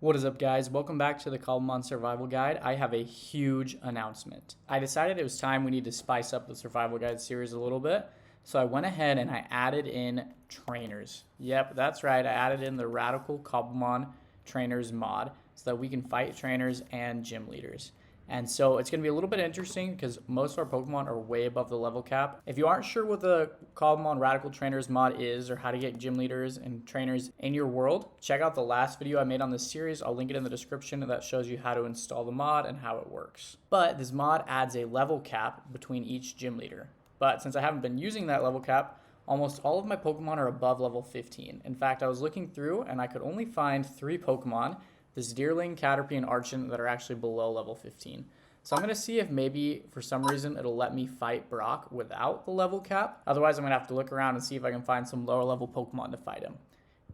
What is up, guys? Welcome back to the Cobblemon Survival Guide. I have a huge announcement. I decided it was time we need to spice up the Survival Guide series a little bit, so I went ahead and I added in trainers. Yep, that's right. I added in the Radical Cobblemon Trainers mod so that we can fight trainers and gym leaders. And so it's going to be a little bit interesting because most of our Pokemon are way above the level cap. If you aren't sure what the Cobblemon Radical Trainers mod is or how to get gym leaders and trainers in your world, check out the last video I made on this series. I'll link it in the description that shows you how to install the mod and how it works. But this mod adds a level cap between each gym leader. But since I haven't been using that level cap, almost all of my Pokemon are above level 15. In fact, I was looking through and I could only find 3 Pokemon, this Deerling, Caterpie, and Archon, that are actually below level 15. So I'm going to see if maybe for some reason it'll let me fight Brock without the level cap. Otherwise, I'm going to have to look around and see if I can find some lower level Pokemon to fight him.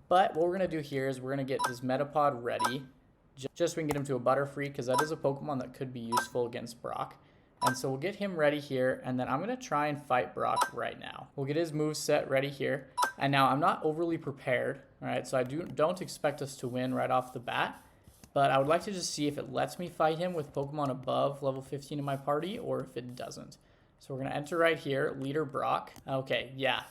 But what we're going to do here is we're going to get this Metapod ready, just so we can get him to a Butterfree, because that is a Pokemon that could be useful against Brock. And so we'll get him ready here, and then I'm going to try and fight Brock right now. We'll get his moveset ready here. And now I'm not overly prepared, all right? So I don't expect us to win right off the bat. But I would like to just see if it lets me fight him with Pokemon above level 15 in my party or if it doesn't. So we're going to enter right here, Leader Brock. Okay, yeah.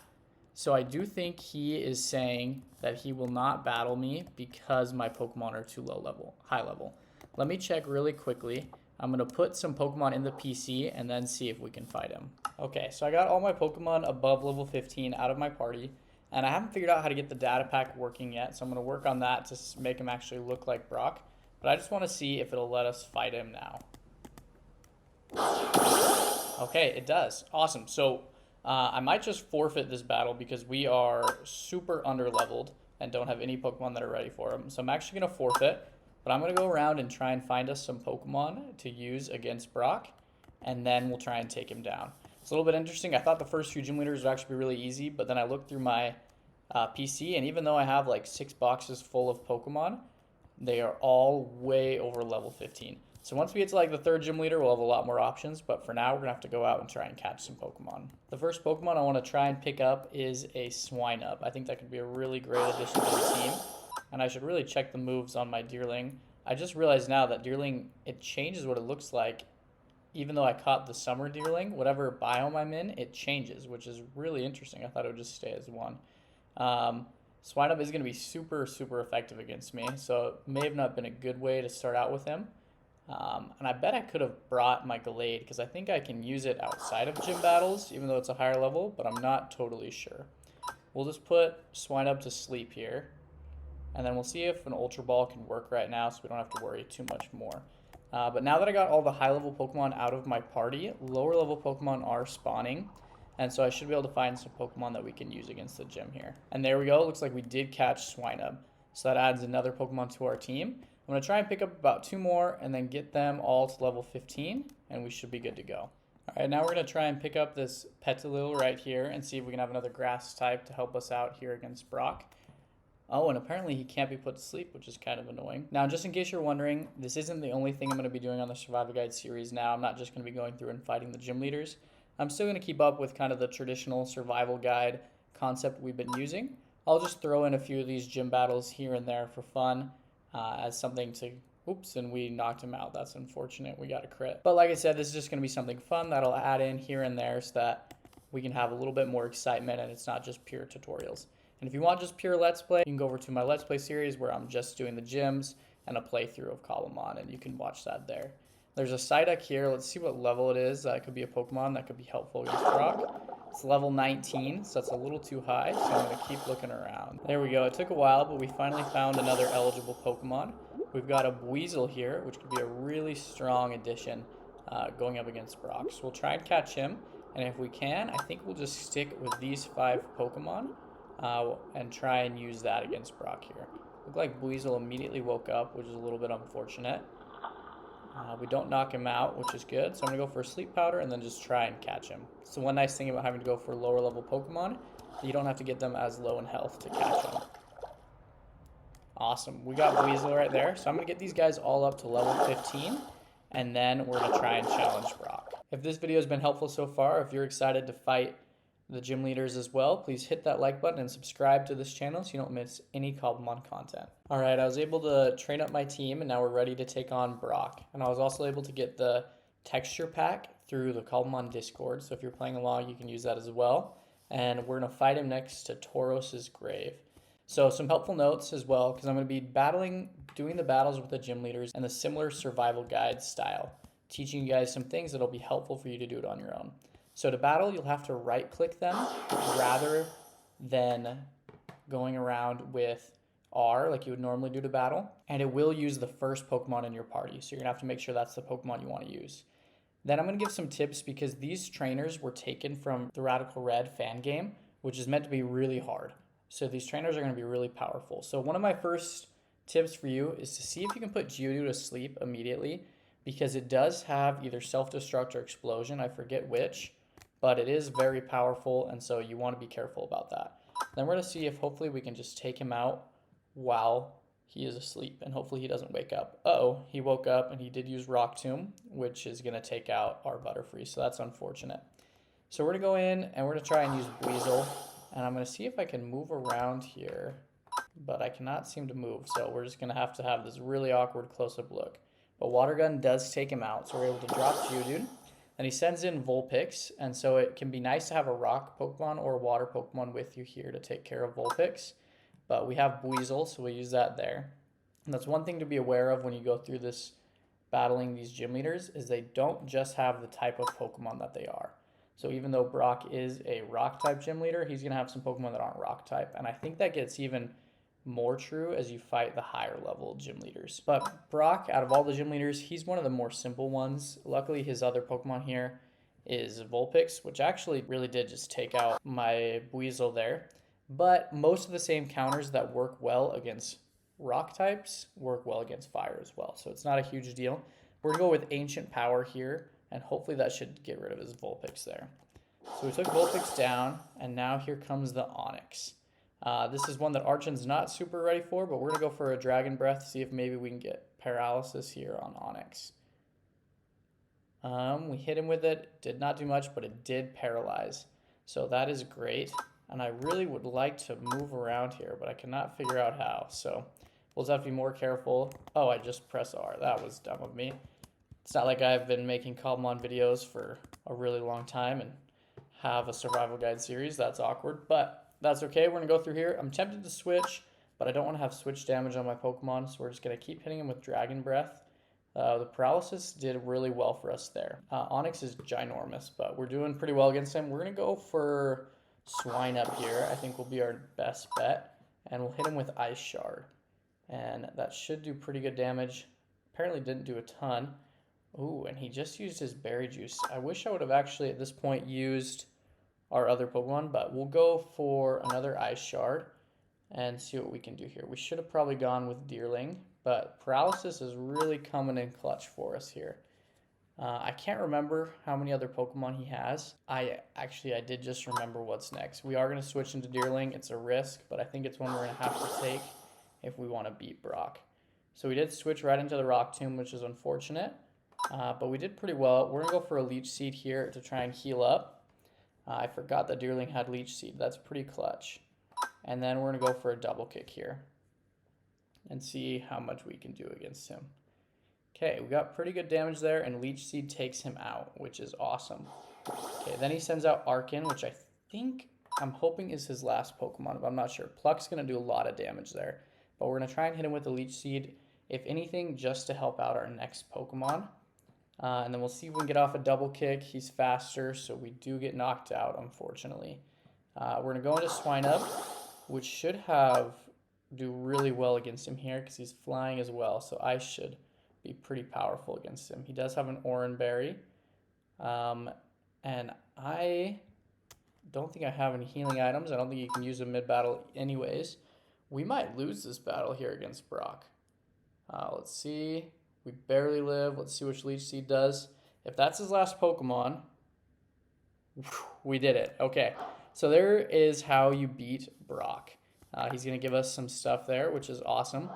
So I do think he is saying that he will not battle me because my Pokemon are too high level. Let me check really quickly. I'm going to put some Pokemon in the PC and then see if we can fight him. Okay, so I got all my Pokemon above level 15 out of my party. And I haven't figured out how to get the data pack working yet. So I'm going to work on that to make him actually look like Brock. But I just want to see if it'll let us fight him now. Okay, it does. Awesome. So I might just forfeit this battle because we are super under-leveled and don't have any Pokemon that are ready for him. So I'm actually going to forfeit. But I'm going to go around and try and find us some Pokemon to use against Brock. And then we'll try and take him down. It's a little bit interesting. I thought the first few gym leaders would actually be really easy. But then I looked through my PC. And even though I have like 6 boxes full of Pokemon, they are all way over level 15. So once we get to like the 3rd gym leader, we'll have a lot more options. But for now, we're going to have to go out and try and catch some Pokemon. The first Pokemon I want to try and pick up is a Swinub. I think that could be a really great addition to the team. And I should really check the moves on my Deerling. I just realized now that Deerling, it changes what it looks like. Even though I caught the Summer Deerling, whatever biome I'm in, it changes, which is really interesting. I thought it would just stay as one. Swinub is going to be super, super effective against me, so it may have not been a good way to start out with him. And I bet I could have brought my Gallade, because I think I can use it outside of gym battles, even though it's a higher level, but I'm not totally sure. We'll just put Swinub to sleep here, and then we'll see if an Ultra Ball can work right now, so we don't have to worry too much more. But now that I got all the high-level Pokemon out of my party, lower-level Pokemon are spawning. And so I should be able to find some Pokemon that we can use against the gym here. And there we go. It looks like we did catch Swinub. So that adds another Pokemon to our team. I'm going to try and pick up about 2 more and then get them all to level 15. And we should be good to go. All right, now we're going to try and pick up this Petilil right here and see if we can have another grass type to help us out here against Brock. Oh, and apparently he can't be put to sleep, which is kind of annoying. Now, just in case you're wondering, this isn't the only thing I'm going to be doing on the Survival Guide series now. I'm not just going to be going through and fighting the gym leaders. I'm still going to keep up with kind of the traditional survival guide concept we've been using. I'll just throw in a few of these gym battles here and there for fun as something to... Oops, and we knocked him out. That's unfortunate. We got a crit. But like I said, this is just going to be something fun that I'll add in here and there so that we can have a little bit more excitement and it's not just pure tutorials. And if you want just pure Let's Play, you can go over to my Let's Play series where I'm just doing the gyms and a playthrough of Cobblemon, and you can watch that there. There's a Psyduck here. Let's see what level it is. That could be a Pokemon that could be helpful against Brock. It's level 19, so that's a little too high, so I'm going to keep looking around. There we go. It took a while, but we finally found another eligible Pokemon. We've got a Buizel here, which could be a really strong addition going up against Brock. So we'll try and catch him, and if we can, I think we'll just stick with these 5 Pokemon and try and use that against Brock here. Looked like Buizel immediately woke up, which is a little bit unfortunate. We don't knock him out, which is good. So I'm going to go for a sleep powder and then just try and catch him. So one nice thing about having to go for lower level Pokemon, you don't have to get them as low in health to catch them. Awesome. We got Buizel right there. So I'm going to get these guys all up to level 15. And then we're going to try and challenge Brock. If this video has been helpful so far, if you're excited to fight the gym leaders as well, please hit that like button and subscribe to this channel so you don't miss any Cobblemon content. All right, I was able to train up my team, and now we're ready to take on Brock. And I was also able to get the texture pack through the Cobblemon Discord, so if you're playing along, you can use that as well. And we're going to fight him next to Tauros's Grave. So some helpful notes as well, because I'm going to be doing the battles with the gym leaders in the similar survival guide style, teaching you guys some things that'll be helpful for you to do it on your own. So to battle, you'll have to right-click them rather than going around with R like you would normally do to battle. And it will use the first Pokemon in your party, so you're going to have to make sure that's the Pokemon you want to use. Then I'm going to give some tips because these trainers were taken from the Radical Red fan game, which is meant to be really hard. So these trainers are going to be really powerful. So one of my first tips for you is to see if you can put Geodude to sleep immediately, because it does have either self-destruct or explosion, I forget which, but it is very powerful, and so you want to be careful about that. Then we're going to see if hopefully we can just take him out while he is asleep, and hopefully he doesn't wake up. Uh-oh, he woke up, and he did use Rock Tomb, which is going to take out our Butterfree, so that's unfortunate. So we're going to go in, and we're going to try and use Weasel, and I'm going to see if I can move around here, but I cannot seem to move, so we're just going to have this really awkward close-up look. But Water Gun does take him out, so we're able to drop Geodude. And he sends in Vulpix, and so it can be nice to have a rock Pokemon or a water Pokemon with you here to take care of Vulpix. But we have Weasel, so we use that there. And that's one thing to be aware of when you go through this battling these gym leaders, is they don't just have the type of Pokemon that they are. So even though Brock is a rock type gym leader, he's going to have some Pokemon that aren't rock type. And I think that gets even more true as you fight the higher level gym leaders. But Brock, out of all the gym leaders, he's one of the more simple ones. Luckily, his other Pokemon here is Vulpix, which actually really did just take out my Weasel there. But most of the same counters that work well against rock types work well against fire as well. So it's not a huge deal. We're going to go with Ancient Power here, and hopefully that should get rid of his Vulpix there. So we took Vulpix down, and now here comes the Onix. This is one that Archon's not super ready for, but we're going to go for a Dragon Breath to see if maybe we can get Paralysis here on Onix. We hit him with it. Did not do much, but it did paralyze. So that is great. And I really would like to move around here, but I cannot figure out how. So we'll just have to be more careful. Oh, I just pressed R. That was dumb of me. It's not like I've been making Cobblemon videos for a really long time and have a survival guide series. That's awkward, but that's okay. We're going to go through here. I'm tempted to switch, but I don't want to have switch damage on my Pokemon, so we're just going to keep hitting him with Dragon Breath. The Paralysis did really well for us there. Onix is ginormous, but we're doing pretty well against him. We're going to go for Swine Up here. I think will be our best bet, and we'll hit him with Ice Shard. And that should do pretty good damage. Apparently didn't do a ton. Ooh, and he just used his Berry Juice. I wish I would have actually at this point used our other Pokemon, but we'll go for another Ice Shard and see what we can do here. We should have probably gone with Deerling, but Paralysis is really coming in clutch for us here. I can't remember how many other Pokemon he has. I did just remember what's next. We are going to switch into Deerling. It's a risk, but I think it's one we're going to have to take if we want to beat Brock. So we did switch right into the Rock Tomb, which is unfortunate, but we did pretty well. We're going to go for a Leech Seed here to try and heal up. I forgot that Deerling had Leech Seed. That's pretty clutch. And then we're going to go for a Double Kick here and see how much we can do against him. Okay, we got pretty good damage there, and Leech Seed takes him out, which is awesome. Okay, then he sends out Arkin, which I'm hoping is his last Pokemon, but I'm not sure. Pluck's going to do a lot of damage there, but we're going to try and hit him with the Leech Seed, if anything, just to help out our next Pokemon. And then we'll see if we can get off a Double Kick. He's faster, so we do get knocked out, unfortunately. We're going to go into Swine Up, which should do really well against him here because he's flying as well, so I should be pretty powerful against him. He does have an Oran Berry, and I don't think I have any healing items. I don't think you can use them mid-battle anyways. We might lose this battle here against Brock. Let's see. We barely live. Let's see which Leech Seed does. If that's his last Pokemon, we did it. Okay, so there is how you beat Brock. He's going to give us some stuff there, which is awesome.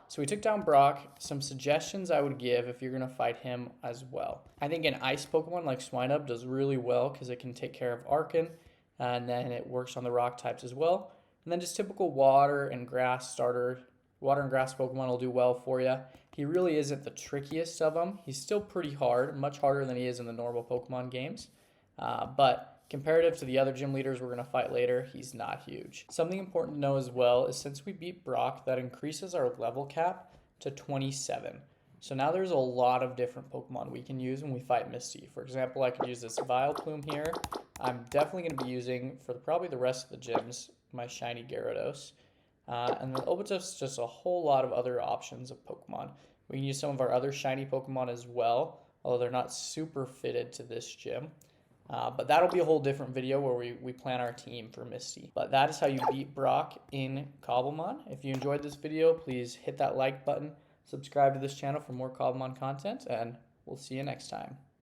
So we took down Brock. Some suggestions I would give if you're going to fight him as well. I think an ice Pokemon like Swinub does really well because it can take care of Arkin and then it works on the rock types as well. And then just typical water and grass starter. Water and grass Pokemon will do well for you. He really isn't the trickiest of them. He's still pretty hard, much harder than he is in the normal Pokemon games. But comparative to the other gym leaders we're going to fight later, he's not huge. Something important to know as well is since we beat Brock, that increases our level cap to 27. So now there's a lot of different Pokemon we can use when we fight Misty. For example, I could use this Vileplume here. I'm definitely going to be using, for probably the rest of the gyms, my shiny Gyarados. And then Obituff's just a whole lot of other options of Pokemon. We can use some of our other shiny Pokemon as well, although they're not super fitted to this gym. But that'll be a whole different video where we plan our team for Misty. But that is how you beat Brock in Cobblemon. If you enjoyed this video, please hit that like button, subscribe to this channel for more Cobblemon content, and we'll see you next time.